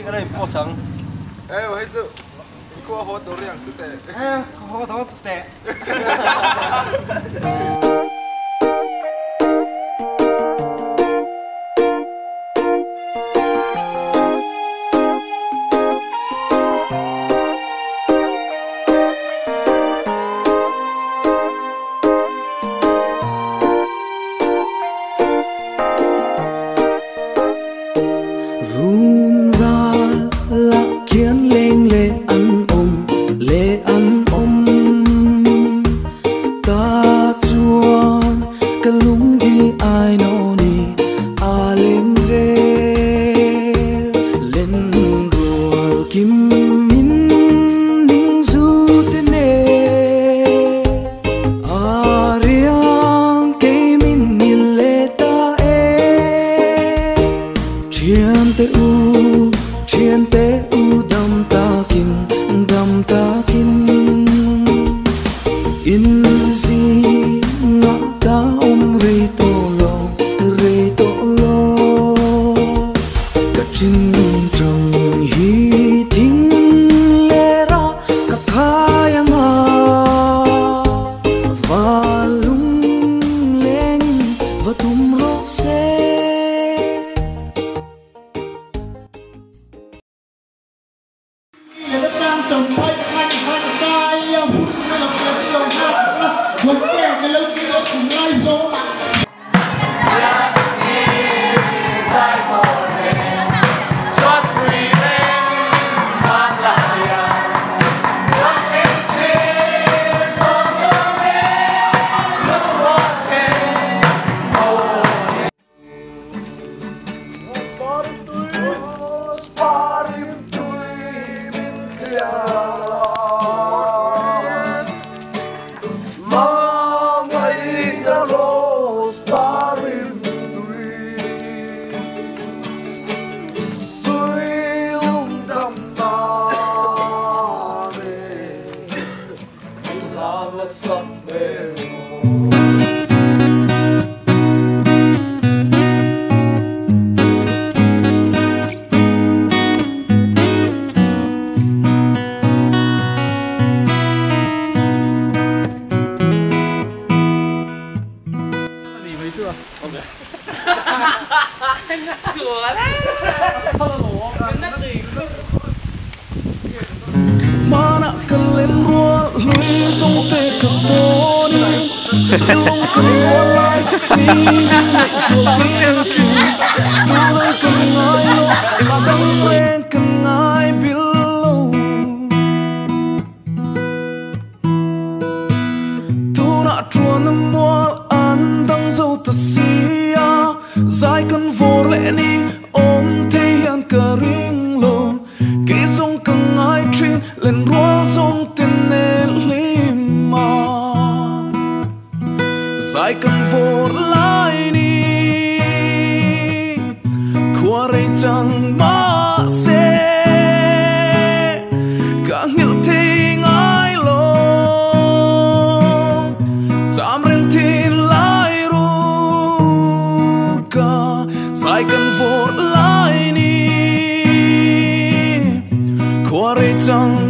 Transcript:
cái này bỏ sẵn. Ê, hay chứ. Cô hốt đồ riêng chút tệ. Hốt đồ chút tệ. Mana kalian gua lui song te ketoni Silong kan gua lai ni so te tri Tulang kan ngayo Dang reng kan ngai below Tu nak truan mual andang zo ta sia Zai kan vor le ni om te yan karing lo Ki song kan ngai trin lên rua sông tên nè lima Sai cần vô lại ni Qua rây chẳng mà xe Cả nghil thi ngái lo Giảm rên tin lại ru cả Sai cần vô lại ni Qua rây chẳng